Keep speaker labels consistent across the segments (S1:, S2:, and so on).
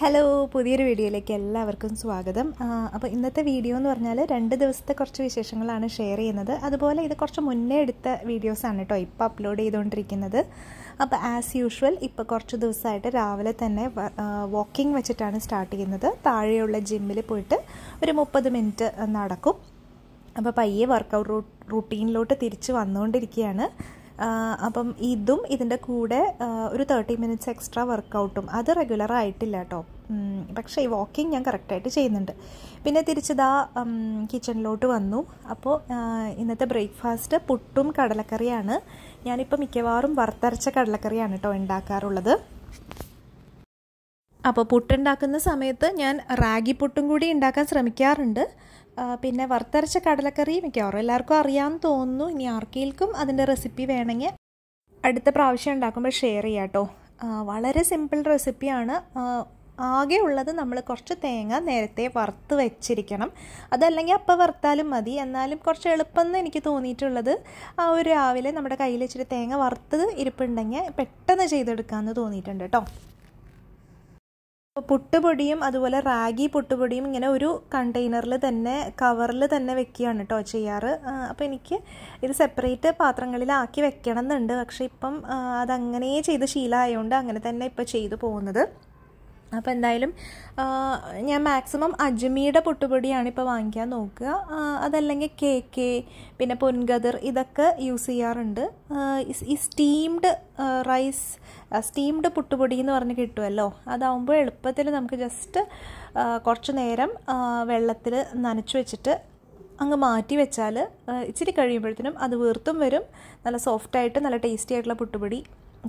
S1: Hello, പുതിയൊരു വീഡിയോയിലേക്ക് എല്ലാവർക്കും സ്വാഗതം. അപ്പോൾ ഇന്നത്തെ വീഡിയോ എന്ന് പറഞ്ഞാൽ 2 ദിവസത്തെ കുറച്ച് വിശേഷങ്ങളാണ് ഷെയർ ചെയ്യുന്നത്. അതുപോലെ ഇത് കുറച്ച് മുന്നേ എടുത്ത വീഡിയോസാണ് കേട്ടോ ഇപ്പോൾ അപ്ലോഡ് ചെയ്തുകൊണ്ടിരിക്കുന്നത്. അപ്പോൾ ആസ് യൂഷ്വൽ ഇപ്പോൾ കുറച്ച് ദിവസമായിട്ട് രാവിലെ തന്നെ വാക്കിംഗ് വെച്ചിട്ടാണ് സ്റ്റാർട്ട് ചെയ്യുന്നത്. താഴെയുള്ള ജിമ്മിൽ പോയിട്ട് ഒരു 30 മിനിറ്റ് നടക്കും. അപ്പോൾ പയ്യെ വർക്കൗട്ട് റൂട്ടീനിലോട്ട് തിരിച്ച് വന്നുകൊണ്ടിരിക്കുകയാണ്. അപ്പം ഇതും ഇതിൻ്റെ കൂടെ ഒരു 30 മിനിറ്റ്സ് എക്സ്ട്രാ വർക്കൗട്ടും അത് റെഗുലർ ആയിട്ടില്ല കേട്ടോ. പക്ഷേ ഈ വാക്കിംഗ് ഞാൻ കറക്റ്റായിട്ട് ചെയ്യുന്നുണ്ട്. പിന്നെ തിരിച്ചതാ കിച്ചണിലോട്ട് വന്നു. അപ്പോൾ ഇന്നത്തെ ബ്രേക്ക്ഫാസ്റ്റ് പുട്ടും കടലക്കറിയാണ്. ഞാനിപ്പോൾ മിക്കവാറും വറുത്തരച്ച കടലക്കറിയാണ് കേട്ടോ ഉണ്ടാക്കാറുള്ളത്. അപ്പോൾ പുട്ടുണ്ടാക്കുന്ന സമയത്ത് ഞാൻ റാഗി പുട്ടും കൂടി ഉണ്ടാക്കാൻ ശ്രമിക്കാറുണ്ട്. പിന്നെ വറുത്തരച്ച കടലക്കറി മിക്കവാറും എല്ലാവർക്കും അറിയാമെന്ന് തോന്നുന്നു. ഇനി ആർക്കെങ്കിലും അതിൻ്റെ റെസിപ്പി വേണമെങ്കിൽ അടുത്ത പ്രാവശ്യം ഉണ്ടാക്കുമ്പോൾ ഷെയർ ചെയ്യാം കേട്ടോ. വളരെ സിമ്പിൾ റെസിപ്പിയാണ്. ആകെ ഉള്ളത് നമ്മൾ കുറച്ച് തേങ്ങ നേരത്തെ വറുത്ത് വെച്ചിരിക്കണം. അതല്ലെങ്കിൽ അപ്പം വറുത്താലും മതി. എന്നാലും കുറച്ച് എളുപ്പമെന്ന് എനിക്ക് തോന്നിയിട്ടുള്ളത് ഒരു രാവിലെ നമ്മുടെ കയ്യിൽ ഇച്ചിരി തേങ്ങ വറുത്തത് ഇരിപ്പുണ്ടെങ്കിൽ പെട്ടെന്ന് ചെയ്തെടുക്കാമെന്ന് തോന്നിയിട്ടുണ്ട് കേട്ടോ. പുട്ടുപൊടിയും അതുപോലെ റാഗി പുട്ടുപൊടിയും ഇങ്ങനെ ഒരു കണ്ടെയ്നറിൽ തന്നെ കവറിൽ തന്നെ വെക്കുകയാണ് കേട്ടോ ചെയ്യാറ്. അപ്പോൾ എനിക്ക് ഇത് സെപ്പറേറ്റ് പാത്രങ്ങളിലാക്കി വെക്കണം എന്നുണ്ട്. പക്ഷേ ഇപ്പം അതങ്ങനെ ചെയ്ത് ശീലമായതുകൊണ്ട് അങ്ങനെ തന്നെ ഇപ്പോൾ ചെയ്തു പോകുന്നത്. അപ്പോൾ എന്തായാലും ഞാൻ മാക്സിമം അജ്മിയുടെ പുട്ടുപൊടിയാണ് ഇപ്പോൾ വാങ്ങിക്കാൻ നോക്കുക. അതല്ലെങ്കിൽ കേക്ക്, പിന്നെ പൊൻകതിർ ഇതൊക്കെ യൂസ് ചെയ്യാറുണ്ട്. ഈ സ്റ്റീംഡ് പുട്ടുപൊടി എന്ന് പറഞ്ഞ് കിട്ടുമല്ലോ, അതാവുമ്പോൾ എളുപ്പത്തിൽ നമുക്ക് ജസ്റ്റ് കുറച്ച് നേരം വെള്ളത്തിൽ നനച്ച് വെച്ചിട്ട് അങ്ങ് മാറ്റി വെച്ചാൽ ഇച്ചിരി കഴിയുമ്പോഴത്തേനും അത് വീർത്തും വരും. നല്ല സോഫ്റ്റായിട്ട് നല്ല ടേസ്റ്റി ആയിട്ടുള്ള പുട്ടുപൊടി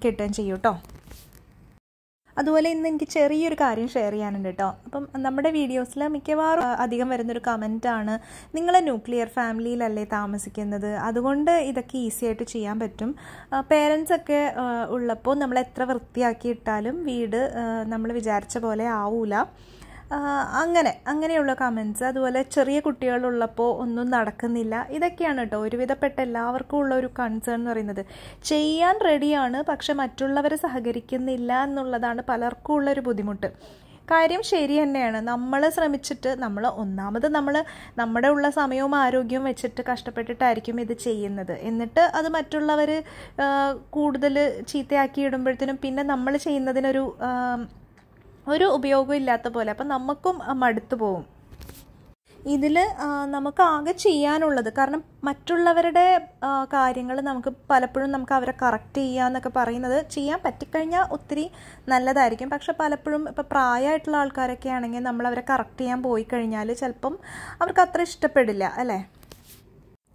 S1: കിട്ടുകയും ചെയ്യും കേട്ടോ. അതുപോലെ ഇന്ന് എനിക്ക് ചെറിയൊരു കാര്യം ഷെയർ ചെയ്യാനുണ്ട് കേട്ടോ. അപ്പം നമ്മുടെ വീഡിയോസിൽ മിക്കവാറും അധികം വരുന്നൊരു കമൻറ്റാണ്, നിങ്ങൾ ന്യൂക്ലിയർ ഫാമിലിയിലല്ലേ താമസിക്കുന്നത്, അതുകൊണ്ട് ഇതൊക്കെ ഈസി ആയിട്ട് ചെയ്യാൻ പറ്റും. പേരൻസൊക്കെ ഉള്ളപ്പോൾ നമ്മൾ എത്ര വൃത്തിയാക്കിയിട്ടാലും വീട് നമ്മൾ വിചാരിച്ച പോലെ ആവൂല. അങ്ങനെയുള്ള കമൻറ്റ്സ്. അതുപോലെ ചെറിയ കുട്ടികളുള്ളപ്പോൾ ഒന്നും നടക്കുന്നില്ല. ഇതൊക്കെയാണ് കേട്ടോ ഒരുവിധപ്പെട്ട എല്ലാവർക്കും ഉള്ള ഒരു കൺസേൺ എന്ന് പറയുന്നത്. ചെയ്യാൻ റെഡിയാണ്, പക്ഷെ മറ്റുള്ളവർ സഹകരിക്കുന്നില്ല എന്നുള്ളതാണ് പലർക്കും ഉള്ളൊരു ബുദ്ധിമുട്ട്. കാര്യം ശരി തന്നെയാണ്. നമ്മൾ ശ്രമിച്ചിട്ട് നമ്മൾ നമ്മുടെ ഉള്ള സമയവും ആരോഗ്യവും വെച്ചിട്ട് കഷ്ടപ്പെട്ടിട്ടായിരിക്കും ഇത് ചെയ്യുന്നത്. എന്നിട്ട് അത് മറ്റുള്ളവർ കൂടുതൽ ചീത്തയാക്കി ഇടുമ്പോഴത്തേനും പിന്നെ നമ്മൾ ചെയ്യുന്നതിനൊരു ഉപയോഗം ഇല്ലാത്ത പോലെ. അപ്പം നമുക്കും മടുത്തു പോവും. ഇതിൽ നമുക്ക് ആകെ ചെയ്യാനുള്ളത്, കാരണം മറ്റുള്ളവരുടെ കാര്യങ്ങൾ പലപ്പോഴും നമുക്ക് അവരെ കറക്റ്റ് ചെയ്യുക എന്നൊക്കെ പറയുന്നത് ചെയ്യാൻ പറ്റിക്കഴിഞ്ഞാൽ ഒത്തിരി നല്ലതായിരിക്കും. പക്ഷെ പലപ്പോഴും ഇപ്പോൾ പ്രായമായിട്ടുള്ള ആൾക്കാരൊക്കെ ആണെങ്കിൽ നമ്മൾ അവരെ കറക്റ്റ് ചെയ്യാൻ പോയി കഴിഞ്ഞാൽ ചിലപ്പം അവർക്ക് അത്ര ഇഷ്ടപ്പെടില്ല അല്ലേ.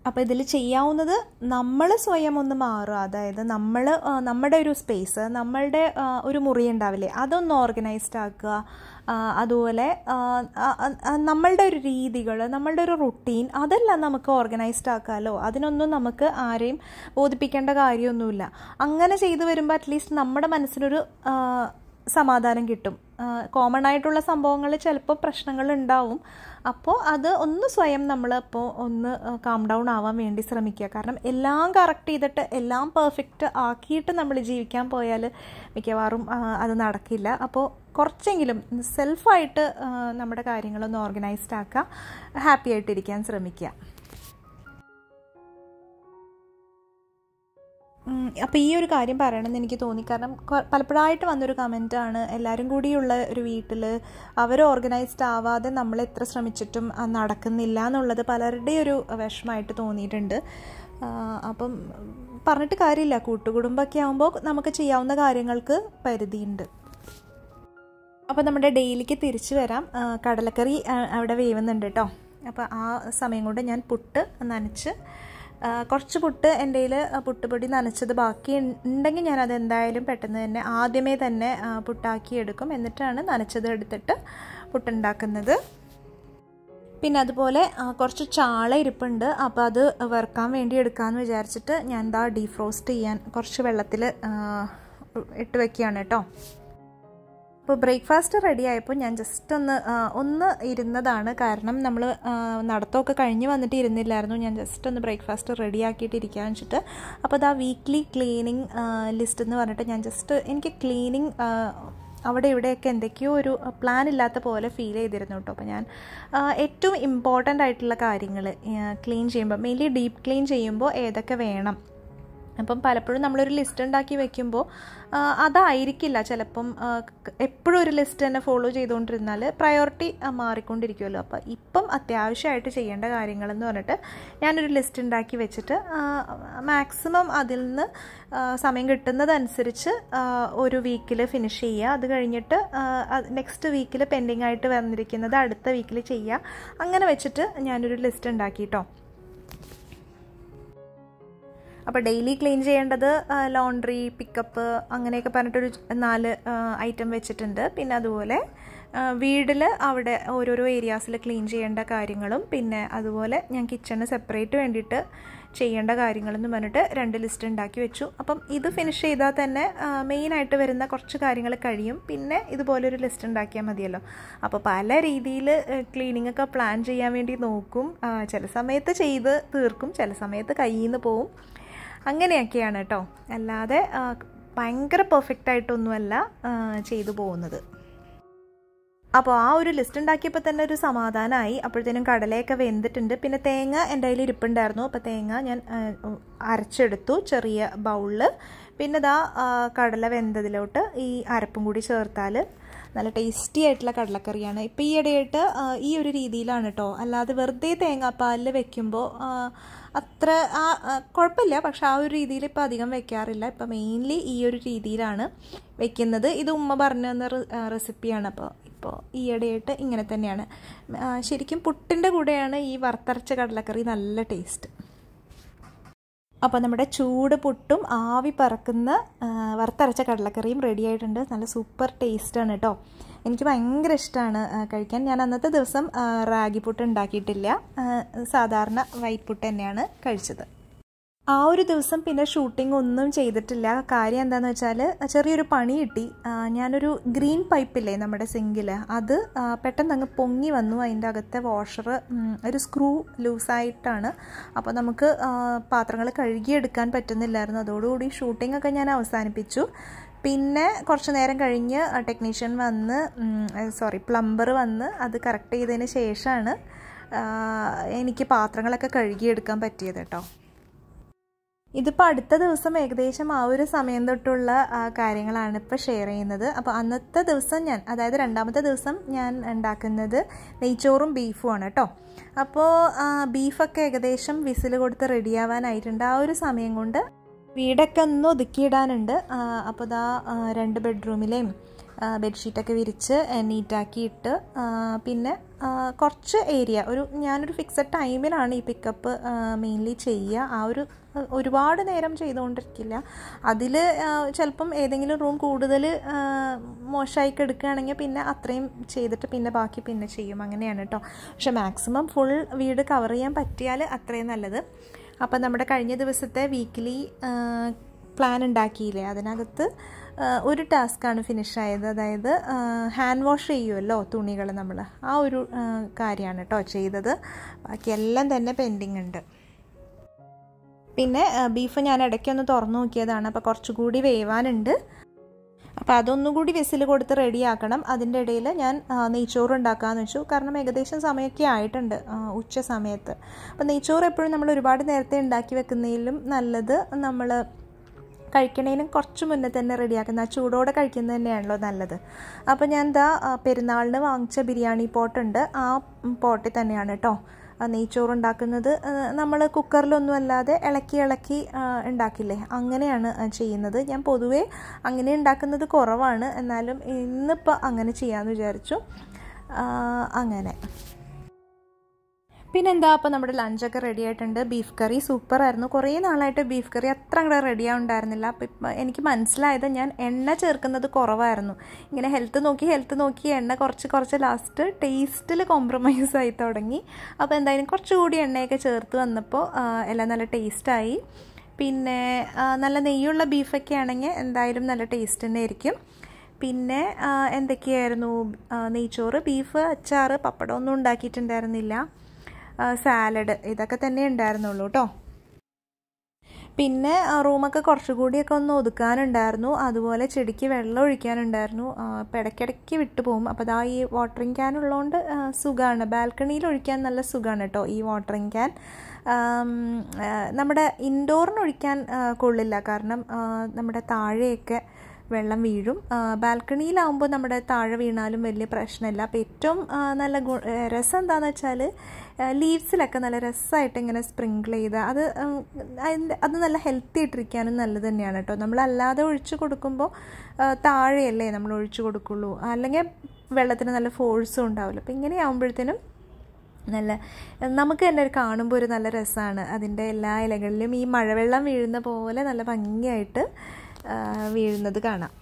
S1: അപ്പോൾ ഇതിൽ ചെയ്യാവുന്നത് നമ്മൾ സ്വയം ഒന്ന് മാറുക. അതായത് നമ്മുടെ ഒരു സ്പേസ്, നമ്മളുടെ ഒരു മുറി ഉണ്ടാവില്ലേ, അതൊന്ന് ഓർഗനൈസ്ഡ് ആക്കുക. അതുപോലെ നമ്മളുടെ ഒരു രീതികൾ, നമ്മളുടെ ഒരു റുട്ടീൻ, അതെല്ലാം നമുക്ക് ഓർഗനൈസ്ഡ് ആക്കാമല്ലോ. അതിനൊന്നും നമുക്ക് ആരെയും ബോധിപ്പിക്കേണ്ട കാര്യമൊന്നുമില്ല. അങ്ങനെ ചെയ്തു വരുമ്പോൾ അറ്റ്ലീസ്റ്റ് നമ്മുടെ മനസ്സിനൊരു സമാധാനം കിട്ടും. കോമൺ ആയിട്ടുള്ള സംഭവങ്ങൾ ചിലപ്പോൾ പ്രശ്നങ്ങൾ ഉണ്ടാവും. അപ്പോൾ അത് സ്വയം നമ്മളിപ്പോൾ ഒന്ന് കാം ഡൗൺ ആവാൻ വേണ്ടി ശ്രമിക്കുക. കാരണം എല്ലാം കറക്റ്റ് ചെയ്തിട്ട് എല്ലാം പെർഫെക്റ്റ് ആക്കിയിട്ട് നമ്മൾ ജീവിക്കാൻ പോയാൽ മിക്കവാറും അത് നടക്കില്ല. അപ്പോൾ കുറച്ചെങ്കിലും സെൽഫായിട്ട് നമ്മുടെ കാര്യങ്ങളൊന്ന് ഓർഗനൈസ്ഡ് ആക്കുക, ഹാപ്പി ആയിട്ടിരിക്കാൻ ശ്രമിക്കുക. അപ്പോൾ ഈ ഒരു കാര്യം പറയണമെന്ന് എനിക്ക് തോന്നി. കാരണം പലപ്പോഴായിട്ട് വന്നൊരു കമൻറ്റാണ്, എല്ലാവരും കൂടിയുള്ള ഒരു വീട്ടിൽ അവർ ഓർഗനൈസ്ഡ് ആവാതെ നമ്മൾ എത്ര ശ്രമിച്ചിട്ടും നടക്കുന്നില്ല എന്നുള്ളത് പലരുടെ ഒരു വിഷമമായിട്ട് തോന്നിയിട്ടുണ്ട്. അപ്പം പറഞ്ഞിട്ട് കാര്യമില്ല, കൂട്ടുകുടുംബമൊക്കെ ആകുമ്പോൾ നമുക്ക് ചെയ്യാവുന്ന കാര്യങ്ങൾക്ക് പരിധിയുണ്ട്. അപ്പോൾ നമ്മുടെ ഡെയിലിക്ക് തിരിച്ചു വരാം. കടലക്കറി അവിടെ വേവുന്നുണ്ട് കേട്ടോ. അപ്പോൾ ആ സമയം കൊണ്ട് ഞാൻ പുട്ട് നനച്ച്, കുറച്ച് പുട്ട് എൻ്റെ കയ്യിൽ പുട്ടുപൊടി നനച്ചത് ബാക്കി ഉണ്ടെങ്കിൽ ഞാനത് എന്തായാലും പെട്ടെന്ന് തന്നെ ആദ്യമേ തന്നെ പുട്ടാക്കി എടുക്കും. എന്നിട്ടാണ് നനച്ചത് എടുത്തിട്ട് പുട്ടുണ്ടാക്കുന്നത്. പിന്നെ അതുപോലെ കുറച്ച് ചാള ഇരിപ്പുണ്ട്. അപ്പോൾ അത് വറുക്കാൻ വേണ്ടി എടുക്കാമെന്ന് വിചാരിച്ചിട്ട് ഞാൻ ഡീഫ്രോസ്റ്റ് ചെയ്യാൻ കുറച്ച് വെള്ളത്തിൽ ഇട്ട് വയ്ക്കുകയാണ് കേട്ടോ. അപ്പോൾ ബ്രേക്ക്ഫാസ്റ്റ് റെഡി ആയപ്പോൾ ഞാൻ ജസ്റ്റ് ഒന്ന് ഇരുന്നതാണ്. കാരണം നമ്മൾ നടത്തമൊക്കെ കഴിഞ്ഞ് വന്നിട്ട് ഇരുന്നില്ലായിരുന്നു. ഞാൻ ജസ്റ്റ് ഒന്ന് ബ്രേക്ക്ഫാസ്റ്റ് റെഡി ആക്കിയിട്ട് ഇരിക്കാമെന്ന് വെച്ചിട്ട്. അപ്പോൾ വീക്ക്ലി ക്ലീനിങ് ലിസ്റ്റ് എന്ന് പറഞ്ഞിട്ട് ഞാൻ ജസ്റ്റ് എനിക്ക് ക്ലീനിങ് അവിടെ ഇവിടെയൊക്കെ എന്തൊക്കെയോ ഒരു പ്ലാൻ ഇല്ലാത്ത പോലെ ഫീൽ ചെയ്തിരുന്നു കേട്ടോ. അപ്പോൾ ഞാൻ ഏറ്റവും ഇമ്പോർട്ടൻ്റ് ആയിട്ടുള്ള കാര്യങ്ങൾ ക്ലീൻ ചെയ്യുമ്പോൾ, മെയിൻലി ഡീപ്പ് ക്ലീൻ ചെയ്യുമ്പോൾ ഏതൊക്കെ വേണം, അപ്പം പലപ്പോഴും നമ്മളൊരു ലിസ്റ്റ് ഉണ്ടാക്കി വെക്കുമ്പോൾ അതായിരിക്കില്ല ചിലപ്പം എപ്പോഴും ഒരു ലിസ്റ്റ് തന്നെ ഫോളോ ചെയ്തുകൊണ്ടിരുന്നാൽ പ്രയോറിറ്റി മാറിക്കൊണ്ടിരിക്കുമല്ലോ. അപ്പോൾ ഇപ്പം അത്യാവശ്യമായിട്ട് ചെയ്യേണ്ട കാര്യങ്ങളെന്ന് പറഞ്ഞിട്ട് ഞാനൊരു ലിസ്റ്റ് ഉണ്ടാക്കി വെച്ചിട്ട് മാക്സിമം അതിൽ നിന്ന് സമയം കിട്ടുന്നതനുസരിച്ച് ഒരു വീക്കിൽ ഫിനിഷ് ചെയ്യുക. അത് കഴിഞ്ഞിട്ട് നെക്സ്റ്റ് വീക്കിൽ പെൻഡിങ് ആയിട്ട് വന്നിരിക്കുന്നത് അടുത്ത വീക്കിൽ ചെയ്യുക. അങ്ങനെ വെച്ചിട്ട് ഞാനൊരു ലിസ്റ്റ് ഉണ്ടാക്കി കേട്ടോ. അപ്പോൾ ഡെയിലി ക്ലീൻ ചെയ്യേണ്ടത് ലോണ്ട്രി, പിക്കപ്പ് അങ്ങനെയൊക്കെ പറഞ്ഞിട്ടൊരു 4 ഐറ്റം വെച്ചിട്ടുണ്ട്. പിന്നെ അതുപോലെ വീട്ടിൽ അവിടെ ഓരോരോ ഏരിയാസിൽ ക്ലീൻ ചെയ്യേണ്ട കാര്യങ്ങളും, പിന്നെ അതുപോലെ ഞാൻ കിച്ചണ് സെപ്പറേറ്റ് വേണ്ടിയിട്ട് ചെയ്യേണ്ട കാര്യങ്ങളെന്ന് പറഞ്ഞിട്ട് 2 ലിസ്റ്റ് ഉണ്ടാക്കി വെച്ചു. അപ്പം ഇത് ഫിനിഷ് ചെയ്താൽ തന്നെ മെയിനായിട്ട് വരുന്ന കുറച്ച് കാര്യങ്ങൾ കഴിയും. പിന്നെ ഇതുപോലൊരു ലിസ്റ്റ് ഉണ്ടാക്കിയാൽ മതിയല്ലോ. അപ്പോൾ പല രീതിയിൽ ക്ലീനിങ് ഒക്കെ പ്ലാൻ ചെയ്യാൻ വേണ്ടി നോക്കും. ചില സമയത്ത് ചെയ്ത് തീർക്കും, ചില സമയത്ത് കയ്യിൽ നിന്ന് പോവും. അങ്ങനെയൊക്കെയാണ് കേട്ടോ, അല്ലാതെ ഭയങ്കര പെർഫെക്റ്റ് ആയിട്ടൊന്നുമല്ല ചെയ്തു പോകുന്നത്. അപ്പോൾ ആ ഒരു ലിസ്റ്റ് ഉണ്ടാക്കിയപ്പോൾ തന്നെ ഒരു സമാധാനമായി. അപ്പോഴത്തേനും കടലയൊക്കെ വെന്തിട്ടുണ്ട്. പിന്നെ തേങ്ങ എൻ്റെ കയ്യിൽ ഇരിപ്പുണ്ടായിരുന്നു. അപ്പോൾ തേങ്ങ ഞാൻ അരച്ചെടുത്തു ചെറിയ ബൗളിൽ. പിന്നെ ഇതാ കടല വെന്തതിലോട്ട് ഈ അരപ്പും കൂടി ചേർത്താൽ നല്ല ടേസ്റ്റി ആയിട്ടുള്ള കടലക്കറിയാണ്. ഇപ്പോൾ ഈ ഇടയായിട്ട് ഈ ഒരു രീതിയിലാണ് കേട്ടോ, അല്ലാതെ വെറുതെ തേങ്ങാപ്പാലിൽ വെക്കുമ്പോൾ അത്ര കുഴപ്പമില്ല. പക്ഷെ ആ ഒരു രീതിയിൽ ഇപ്പോൾ അധികം വെക്കാറില്ല. ഇപ്പോൾ മെയിൻലി ഈ ഒരു രീതിയിലാണ് വെക്കുന്നത്. ഇത് ഉമ്മ പറഞ്ഞു തന്ന റെസിപ്പിയാണ്. ഇപ്പോൾ ഈയിടെയായിട്ട് ഇങ്ങനെ തന്നെയാണ്. ശരിക്കും പുട്ടിൻ്റെ കൂടെയാണ് ഈ വറുത്തരച്ച കടലക്കറി നല്ല ടേസ്റ്റ്. അപ്പോൾ നമ്മുടെ ചൂട് പുട്ടും ആവി പറക്കുന്ന വറുത്തരച്ച കടലക്കറിയും റെഡി ആയിട്ടുണ്ട്. നല്ല സൂപ്പർ ടേസ്റ്റാണ് കേട്ടോ. എനിക്ക് ഭയങ്കര ഇഷ്ടമാണ് കഴിക്കാൻ. ഞാൻ അന്നത്തെ ദിവസം റാഗി പുട്ട് ഉണ്ടാക്കിയിട്ടില്ല, സാധാരണ വൈറ്റ് പുട്ട് തന്നെയാണ് കഴിച്ചത്. ആ ഒരു ദിവസം പിന്നെ ഷൂട്ടിംഗ് ഒന്നും ചെയ്തിട്ടില്ല. കാര്യം എന്താണെന്ന് വെച്ചാൽ ചെറിയൊരു പണി കിട്ടി. ഞാനൊരു ഗ്രീൻ പൈപ്പില്ലേ നമ്മുടെ സിങ്കിൽ, അത് പെട്ടെന്ന് അങ്ങ് പൊങ്ങി വന്നു. അതിൻ്റെ അകത്തെ വാഷർ ഒരു സ്ക്രൂ ലൂസായിട്ടാണ്. അപ്പോൾ നമുക്ക് പാത്രങ്ങൾ കഴുകിയെടുക്കാൻ പറ്റുന്നില്ലായിരുന്നു. അതോടുകൂടി ഷൂട്ടിംഗ് ഒക്കെ ഞാൻ അവസാനിപ്പിച്ചു. പിന്നെ കുറച്ച് നേരം കഴിഞ്ഞ് ടെക്നീഷ്യൻ വന്ന് പ്ലംബർ വന്ന് അത് കറക്റ്റ് ചെയ്തതിന് ശേഷമാണ് എനിക്ക് പാത്രങ്ങളൊക്കെ കഴുകിയെടുക്കാൻ പറ്റിയത് കേട്ടോ. ഇതിപ്പോൾ അടുത്ത ദിവസം ഏകദേശം ആ ഒരു സമയം തൊട്ടുള്ള കാര്യങ്ങളാണ് ഇപ്പോൾ ഷെയർ ചെയ്യുന്നത്. അപ്പോൾ അന്നത്തെ ദിവസം അതായത് 2ാമത്തെ ദിവസം ഞാൻ ഉണ്ടാക്കുന്നത് നെയ്ച്ചോറും ബീഫുമാണ് കേട്ടോ. അപ്പോൾ ബീഫൊക്കെ ഏകദേശം വിസിൽ കൊടുത്ത് റെഡിയാവാനായിട്ടുണ്ട്. ആ ഒരു സമയം കൊണ്ട് വീടൊക്കെ ഒന്ന് ഒതുക്കിയിടാനുണ്ട്. അപ്പോൾ ഇതാ 2 ബെഡ്റൂമിലെയും ബെഡ്ഷീറ്റൊക്കെ വിരിച്ച് നീറ്റാക്കിയിട്ട് പിന്നെ കുറച്ച് ഏരിയ ഞാനൊരു ഫിക്സഡ് ടൈമിലാണ് ഈ പിക്കപ്പ് മെയിൻലി ചെയ്യുക. ഒരുപാട് നേരം ചെയ്തുകൊണ്ടിരിക്കില്ല. അതിൽ ചിലപ്പം ഏതെങ്കിലും റൂം കൂടുതൽ മോശമായി കിടക്കുകയാണെങ്കിൽ പിന്നെ അത്രയും ചെയ്തിട്ട് പിന്നെ ബാക്കി പിന്നെ ചെയ്യും. അങ്ങനെയാണ് കേട്ടോ. പക്ഷെ മാക്സിമം ഫുൾ വീട് കവർ ചെയ്യാൻ പറ്റിയാൽ അത്രയും നല്ലത്. അപ്പം നമ്മുടെ കഴിഞ്ഞ ദിവസത്തെ വീക്കിലി പ്ലാൻ ഉണ്ടാക്കിയില്ലേ, അതിനകത്ത് ഒരു ടാസ്ക്കാണ് ഫിനിഷായത്. അതായത് ഹാൻഡ് വാഷ് ചെയ്യുമല്ലോ തുണികൾ നമ്മൾ, ആ ഒരു കാര്യമാണ് കേട്ടോ ചെയ്തത്. ബാക്കിയെല്ലാം തന്നെ പെൻഡിങ് ഉണ്ട്. പിന്നെ ബീഫ് ഞാൻ ഇടയ്ക്കൊന്ന് തുറന്നു നോക്കിയതാണ്. അപ്പോൾ കുറച്ചുകൂടി വേവാനുണ്ട്. അപ്പോൾ അതൊന്നുകൂടി വിസിൽ കൊടുത്ത് റെഡിയാക്കണം. അതിൻ്റെ ഇടയിൽ ഞാൻ നെയ്ച്ചോറ് ഉണ്ടാക്കാമെന്ന് വെച്ചു. കാരണം ഏകദേശം സമയമൊക്കെ ആയിട്ടുണ്ട്, ഉച്ച സമയത്ത്. അപ്പോൾ നെയ്ച്ചോറ് എപ്പോഴും നമ്മൾ ഒരുപാട് നേരത്തെ ഉണ്ടാക്കി വെക്കുന്നതിലും നല്ലത് നമ്മൾ കഴിക്കണേനും കുറച്ച് മുന്നേ തന്നെ റെഡിയാക്കുന്ന, ആ ചൂടോടെ കഴിക്കുന്നത് തന്നെയാണല്ലോ നല്ലത്. അപ്പോൾ ഞാൻ പെരുന്നാളിന് വാങ്ങിച്ച ബിരിയാണി പോട്ടുണ്ട്, ആ പോട്ടിൽ തന്നെയാണ് കേട്ടോ നെയ്ച്ചോറ് ഉണ്ടാക്കുന്നത്. നമ്മൾ കുക്കറിലൊന്നും അല്ലാതെ ഇളക്കി ഉണ്ടാക്കില്ലേ, അങ്ങനെയാണ് ചെയ്യുന്നത്. ഞാൻ പൊതുവേ അങ്ങനെ ഉണ്ടാക്കുന്നത് കുറവാണ്. എന്നാലും ഇന്നിപ്പോൾ അങ്ങനെ ചെയ്യാമെന്ന് വിചാരിച്ചു. അങ്ങനെ പിന്നെന്താ, അപ്പോൾ നമ്മുടെ ലഞ്ചൊക്കെ റെഡി ആയിട്ടുണ്ട്. ബീഫ് കറി സൂപ്പറായിരുന്നു. കുറേ നാളായിട്ട് ബീഫ് കറി അത്ര അങ്ങോട്ട് റെഡിയാവുണ്ടായിരുന്നില്ല. അപ്പോൾ ഇപ്പം എനിക്ക് മനസ്സിലായത് ഞാൻ എണ്ണ ചേർക്കുന്നത് കുറവായിരുന്നു. ഇങ്ങനെ ഹെൽത്ത് നോക്കി എണ്ണ കുറച്ച് ലാസ്റ്റ് ടേസ്റ്റിൽ കോംപ്രമൈസ് ആയി തുടങ്ങി. അപ്പോൾ എന്തായാലും കുറച്ചുകൂടി എണ്ണയൊക്കെ ചേർത്ത് വന്നപ്പോൾ എല്ലാം നല്ല ടേസ്റ്റായി. പിന്നെ നല്ല നെയ്യുള്ള ബീഫൊക്കെ ആണെങ്കിൽ എന്തായാലും നല്ല ടേസ്റ്റ് തന്നെ ആയിരിക്കും. പിന്നെ എന്തൊക്കെയായിരുന്നു, നെയ്ച്ചോറ്, ബീഫ്, അച്ചാറ്, പപ്പടമൊന്നും ഉണ്ടാക്കിയിട്ടുണ്ടായിരുന്നില്ല, സാലഡ്, ഇതൊക്കെ തന്നെ ഉണ്ടായിരുന്നുള്ളൂ കേട്ടോ. പിന്നെ റൂമൊക്കെ കുറച്ചുകൂടിയൊക്കെ ഒന്ന് ഒതുക്കാനുണ്ടായിരുന്നു. അതുപോലെ ചെടിക്ക് വെള്ളം ഒഴിക്കാനുണ്ടായിരുന്നു. അപ്പോൾ ഇടയ്ക്കിടയ്ക്ക് വിട്ടു പോകും. അപ്പോൾ അതാ ഈ വാട്ടറിങ് ക്യാൻ ഉള്ളതുകൊണ്ട് സുഖമാണ്. ബാൽക്കണിയിൽ ഒഴിക്കാൻ നല്ല സുഖമാണ് കേട്ടോ ഈ വാട്ടറിങ് ക്യാൻ. നമ്മുടെ ഇൻഡോറിന് ഒഴിക്കാൻ കൊള്ളില്ല, കാരണം നമ്മുടെ താഴെയൊക്കെ വെള്ളം വീഴും. ബാൽക്കണിയിലാവുമ്പോൾ നമ്മുടെ താഴെ വീണാലും വലിയ പ്രശ്നമില്ല. അപ്പോൾ ഏറ്റവും നല്ല രസം എന്താണെന്ന് വെച്ചാൽ ലീവ്സിലൊക്കെ നല്ല രസമായിട്ട് ഇങ്ങനെ സ്പ്രിങ്കിൾ ചെയ്ത് അത് നല്ല ഹെൽത്തി ആയിട്ടിരിക്കാനും നല്ലത് തന്നെയാണ് കേട്ടോ. നമ്മളല്ലാതെ ഒഴിച്ചു കൊടുക്കുമ്പോൾ താഴെയല്ലേ നമ്മൾ ഒഴിച്ചു കൊടുക്കുള്ളൂ, അല്ലെങ്കിൽ വെള്ളത്തിന് നല്ല ഫോഴ്സും ഉണ്ടാവില്ല. അപ്പോൾ ഇങ്ങനെ ആകുമ്പോഴത്തേനും നല്ല നമുക്ക് തന്നെ കാണുമ്പോൾ ഒരു നല്ല രസമാണ്. അതിൻ്റെ എല്ലാ ഇലകളിലും ഈ മഴവെള്ളം വീഴുന്ന പോലെ നല്ല ഭംഗിയായിട്ട് വീഴുന്നത് കാണാം.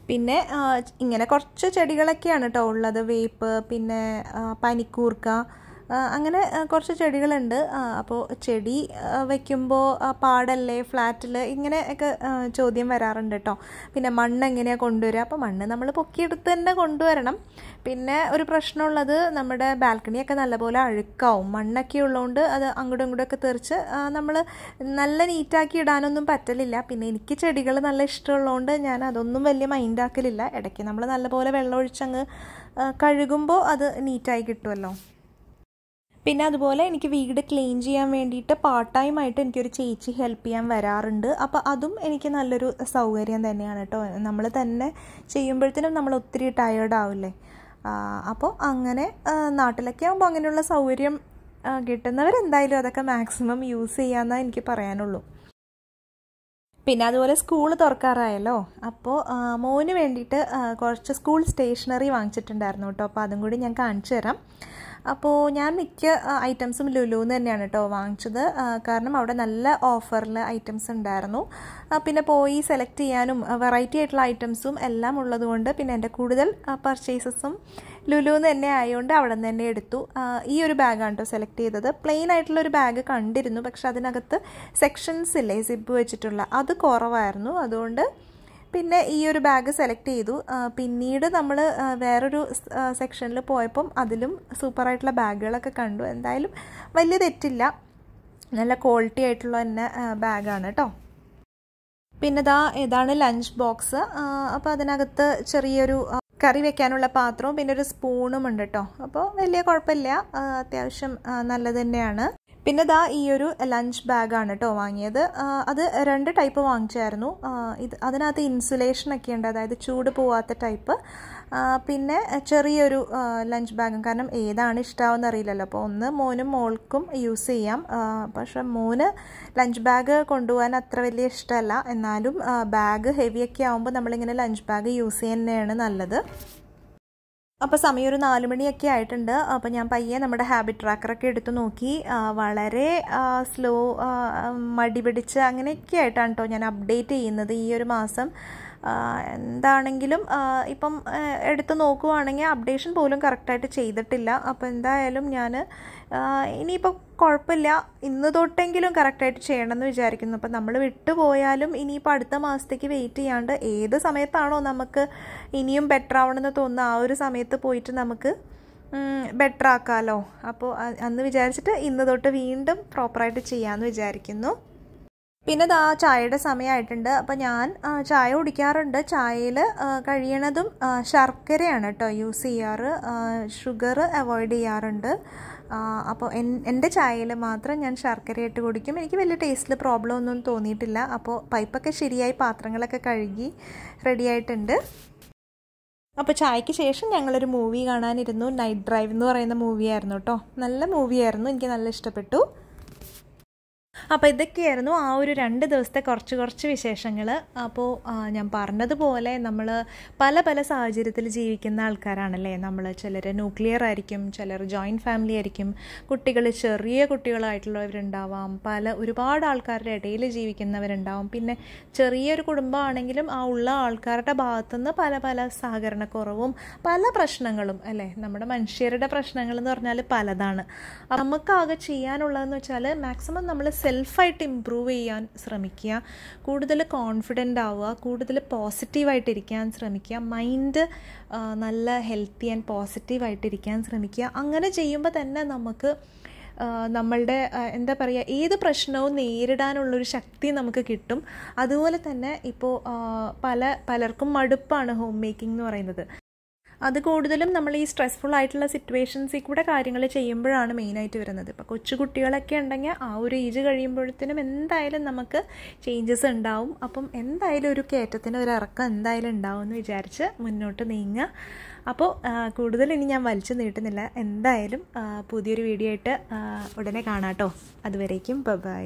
S1: പിന്നെ ഇങ്ങനെ കുറച്ച് ചെടികളൊക്കെയാണ് കേട്ടോ ഉള്ളത്. വേപ്പ്, പിന്നെ പനിക്കൂർക്ക, അങ്ങനെ കുറച്ച് ചെടികളുണ്ട്. അപ്പോൾ ചെടി വയ്ക്കുമ്പോൾ പാടല്ലേ, ഫ്ലാറ്റിൽ ഇങ്ങനെയൊക്കെ ചോദ്യം വരാറുണ്ട് കേട്ടോ. പിന്നെ മണ്ണ് എങ്ങനെയാണ് കൊണ്ടുവരിക? അപ്പോൾ മണ്ണ് നമ്മൾ പൊക്കിയെടുത്ത് തന്നെ കൊണ്ടുവരണം. പിന്നെ ഒരു പ്രശ്നമുള്ളത്, നമ്മുടെ ബാൽക്കണിയൊക്കെ നല്ലപോലെ അഴുക്കാവും. മണ്ണൊക്കെ ഉള്ളതുകൊണ്ട് അത് അങ്ങോട്ടും ഇങ്ങോട്ടൊക്കെ തെറിച്ച് നമ്മൾ നല്ല നീറ്റാക്കി ഇടാനൊന്നും പറ്റലില്ല. പിന്നെ എനിക്ക് ചെടികൾ നല്ല ഇഷ്ടമുള്ളതുകൊണ്ട് ഞാൻ അതൊന്നും വലിയ മൈൻഡാക്കലില്ല. ഇടയ്ക്ക് നമ്മൾ നല്ലപോലെ വെള്ളം ഒഴിച്ചങ്ങ് കഴുകുമ്പോൾ അത് നീറ്റായി കിട്ടുമല്ലോ. പിന്നെ അതുപോലെ എനിക്ക് വീട് ക്ലീൻ ചെയ്യാൻ വേണ്ടിയിട്ട് പാർട്ട് ടൈം ആയിട്ട് എനിക്കൊരു ചേച്ചി ഹെൽപ്പ് ചെയ്യാൻ വരാറുണ്ട്. അപ്പോൾ അതും എനിക്ക് നല്ലൊരു സൗകര്യം തന്നെയാണ് കേട്ടോ. നമ്മൾ തന്നെ ചെയ്യുമ്പോഴത്തേനും നമ്മൾ ഒത്തിരി ടയേർഡ് ആവില്ലേ. അപ്പോൾ അങ്ങനെ നാട്ടിലൊക്കെ ആകുമ്പോൾ അങ്ങനെയുള്ള സൗകര്യം കിട്ടുന്നവരെന്തായാലും അതൊക്കെ മാക്സിമം യൂസ് ചെയ്യാമെന്നാണ് എനിക്ക് പറയാനുള്ളൂ. പിന്നെ അതുപോലെ സ്കൂൾ തുറക്കാറായല്ലോ. അപ്പോൾ മോന് വേണ്ടിയിട്ട് കുറച്ച് സ്കൂൾ സ്റ്റേഷനറി വാങ്ങിച്ചിട്ടുണ്ടായിരുന്നു കേട്ടോ. അപ്പോൾ അതും കൂടി ഞാൻ കാണിച്ചു തരാം. അപ്പോൾ ഞാൻ മിക്ക ഐറ്റംസും ലുലുന്ന് തന്നെയാണ് കേട്ടോ വാങ്ങിച്ചത്. കാരണം അവിടെ നല്ല ഓഫറിൽ ഐറ്റംസ് ഉണ്ടായിരുന്നു. പിന്നെ പോയി സെലക്ട് ചെയ്യാനും വെറൈറ്റി ആയിട്ടുള്ള ഐറ്റംസും എല്ലാം ഉള്ളതുകൊണ്ട് പിന്നെ എൻ്റെ കൂടുതൽ പർച്ചേസസും ലുലുന്ന് തന്നെ ആയതുകൊണ്ട് അവിടെ നിന്ന് തന്നെ എടുത്തു. ഈ ഒരു ബാഗാണ് കേട്ടോ സെലക്ട് ചെയ്തത്. പ്ലെയിൻ ആയിട്ടുള്ളൊരു ബാഗ് കണ്ടിരുന്നു, പക്ഷെ അതിനകത്ത് സെക്ഷൻസ് ഇല്ലേ സിബ് വെച്ചിട്ടുള്ള, അത് കുറവായിരുന്നു. അതുകൊണ്ട് പിന്നെ ഈ ഒരു ബാഗ് സെലക്ട് ചെയ്തു. പിന്നീട് നമ്മൾ വേറൊരു സെക്ഷനിൽ പോയപ്പം അതിലും സൂപ്പറായിട്ടുള്ള ബാഗുകളൊക്കെ കണ്ടു. എന്തായാലും വലിയ തെറ്റില്ല, നല്ല ക്വാളിറ്റി ആയിട്ടുള്ള തന്നെ ബാഗാണ് കേട്ടോ. പിന്നെ ഇതാണ് ലഞ്ച് ബോക്സ്. അപ്പോൾ അതിനകത്ത് ചെറിയൊരു കറി വെക്കാനുള്ള പാത്രവും പിന്നെ ഒരു സ്പൂണും ഉണ്ട് കേട്ടോ. അപ്പോൾ വലിയ കുഴപ്പമില്ല, അത്യാവശ്യം നല്ലത് തന്നെയാണ്. പിന്നെ ഈ ഒരു ലഞ്ച് ബാഗാണ് കേട്ടോ വാങ്ങിയത്. അത് 2 ടൈപ്പ് വാങ്ങിച്ചായിരുന്നു. അതിനകത്ത് ഇൻസുലേഷനൊക്കെ ഉണ്ട്, അതായത് ചൂട് പോവാത്ത ടൈപ്പ്. പിന്നെ ചെറിയൊരു ലഞ്ച് ബാഗും, കാരണം ഏതാണ് ഇഷ്ടമാവെന്ന് അറിയില്ലല്ലോ. അപ്പോൾ ഒന്ന് മോനും മോൾക്കും യൂസ് ചെയ്യാം. പക്ഷെ മോന് ലഞ്ച് ബാഗ് കൊണ്ടുപോകാൻ അത്ര വലിയ ഇഷ്ടമല്ല. എന്നാലും ബാഗ് ഹെവിയൊക്കെ ആകുമ്പോൾ നമ്മളിങ്ങനെ ലഞ്ച് ബാഗ് യൂസ് ചെയ്യുന്നതാണ് നല്ലത്. അപ്പോൾ സമയം ഒരു 4 മണിയൊക്കെ ആയിട്ടുണ്ട്. അപ്പോൾ ഞാൻ പയ്യെ നമ്മുടെ ഹാബിറ്റ് ട്രാക്കറൊക്കെ എടുത്ത് നോക്കി. വളരെ സ്ലോ, മടി പിടിച്ച് അങ്ങനെയൊക്കെ ആയിട്ടാണ് കേട്ടോ ഞാൻ അപ്ഡേറ്റ് ചെയ്യുന്നത് ഈ ഒരു മാസം. എന്താണെങ്കിലും ഇപ്പം എടുത്ത് നോക്കുവാണെങ്കിൽ അപ്ഡേഷൻ പോലും കറക്റ്റായിട്ട് ചെയ്തിട്ടില്ല. അപ്പോൾ എന്തായാലും ഞാൻ ഇനിയിപ്പോൾ കുഴപ്പമില്ല, ഇന്ന് തൊട്ടെങ്കിലും കറക്റ്റായിട്ട് ചെയ്യണമെന്ന് വിചാരിക്കുന്നു. അപ്പം നമ്മൾ വിട്ടുപോയാലും ഇനിയിപ്പോൾ അടുത്ത മാസത്തേക്ക് വെയിറ്റ് ചെയ്യാണ്ട് ഏത് സമയത്താണോ നമുക്ക് ഇനിയും ബെറ്റർ ആവണമെന്ന് തോന്നുന്ന ആ ഒരു സമയത്ത് പോയിട്ട് നമുക്ക് ബെറ്റർ ആക്കാമല്ലോ. അപ്പോൾ അന്ന് വിചാരിച്ചിട്ട് ഇന്ന് തൊട്ട് വീണ്ടും പ്രോപ്പറായിട്ട് ചെയ്യാമെന്ന് വിചാരിക്കുന്നു. പിന്നെ ചായയുടെ സമയമായിട്ടുണ്ട്. അപ്പോൾ ഞാൻ ചായ കുടിക്കാറുണ്ട്. ചായയിൽ കഴിയണതും ശർക്കരയാണ് കേട്ടോ യൂസ് ചെയ്യാറ്. ഷുഗർ അവോയ്ഡ് ചെയ്യാറുണ്ട്. അപ്പോൾ എൻ്റെ ചായയിൽ മാത്രം ഞാൻ ശർക്കരയിട്ട് കുടിക്കും. എനിക്ക് വലിയ ടേസ്റ്റിൽ പ്രോബ്ലം ഒന്നും തോന്നിയിട്ടില്ല. അപ്പോൾ പൈപ്പൊക്കെ ശരിയായി, പാത്രങ്ങളൊക്കെ കഴുകി റെഡി ആയിട്ടുണ്ട്. അപ്പോൾ ചായക്ക് ശേഷം ഞങ്ങളൊരു മൂവി കാണാനിരുന്നു. നൈറ്റ് ഡ്രൈവ് എന്ന് പറയുന്ന മൂവിയായിരുന്നു കേട്ടോ. നല്ല മൂവിയായിരുന്നു, എനിക്ക് നല്ല ഇഷ്ടപ്പെട്ടു. അപ്പോൾ ഇതൊക്കെയായിരുന്നു ആ ഒരു 2 ദിവസത്തെ കുറച്ച് വിശേഷങ്ങൾ. അപ്പോൾ ഞാൻ പറഞ്ഞതുപോലെ നമ്മൾ പല സാഹചര്യത്തിൽ ജീവിക്കുന്ന ആൾക്കാരാണല്ലേ നമ്മൾ. ചിലർ ന്യൂക്ലിയർ ആയിരിക്കും, ചിലർ ജോയിൻറ്റ് ഫാമിലി ആയിരിക്കും, കുട്ടികൾ ചെറിയ കുട്ടികളായിട്ടുള്ളവരുണ്ടാവാം, ഒരുപാട് ആൾക്കാരുടെ ഇടയിൽ ജീവിക്കുന്നവരുണ്ടാവും. പിന്നെ ചെറിയൊരു കുടുംബമാണെങ്കിലും ആ ഉള്ള ആൾക്കാരുടെ ഭാഗത്തുനിന്ന് പല സഹകരണക്കുറവും പല പ്രശ്നങ്ങളും അല്ലേ. നമ്മുടെ മനുഷ്യരുടെ പ്രശ്നങ്ങൾ എന്ന് പറഞ്ഞാൽ പലതാണ്. നമുക്കാകെ ചെയ്യാനുള്ളതെന്ന് വെച്ചാൽ മാക്സിമം നമ്മൾ സെൽഫായിട്ട് ഇമ്പ്രൂവ് ചെയ്യാൻ ശ്രമിക്കുക, കൂടുതൽ കോൺഫിഡൻ്റ് ആവുക, കൂടുതൽ പോസിറ്റീവായിട്ടിരിക്കാൻ ശ്രമിക്കുക, മൈൻഡ് നല്ല ഹെൽത്തി ആൻഡ് പോസിറ്റീവായിട്ടിരിക്കാൻ ശ്രമിക്കുക. അങ്ങനെ ചെയ്യുമ്പോൾ തന്നെ നമുക്ക് നമ്മളുടെ എന്താ പറയുക, ഏത് പ്രശ്നവും നേരിടാനുള്ളൊരു ശക്തി നമുക്ക് കിട്ടും. അതുപോലെ തന്നെ ഇപ്പോൾ പലർക്കും മടുപ്പാണ് ഹോം മേക്കിംഗ് എന്ന് പറയുന്നത്. അത് കൂടുതലും നമ്മൾ ഈ സ്ട്രെസ്ഫുൾ ആയിട്ടുള്ള സിറ്റുവേഷൻസിൽ കൂടെ കാര്യങ്ങൾ ചെയ്യുമ്പോഴാണ് മെയിനായിട്ട് വരുന്നത്. ഇപ്പോൾ കൊച്ചു കുട്ടികളൊക്കെ ഉണ്ടെങ്കിൽ ആ ഒരു ഏജ് കഴിയുമ്പോഴത്തേനും എന്തായാലും നമുക്ക് ചേഞ്ചസ് ഉണ്ടാവും. അപ്പം എന്തായാലും ഒരു കയറ്റത്തിന് ഒരു ഇറക്കം എന്തായാലും ഉണ്ടാവും എന്ന് വിചാരിച്ച് മുന്നോട്ട് നീങ്ങുക. അപ്പോൾ കൂടുതൽ ഇനി ഞാൻ വലിച്ചു നീട്ടുന്നില്ല. എന്തായാലും പുതിയൊരു വീഡിയോ ആയിട്ട് ഉടനെ കാണാം കേട്ടോ. അതുവരേക്കും ബൈ.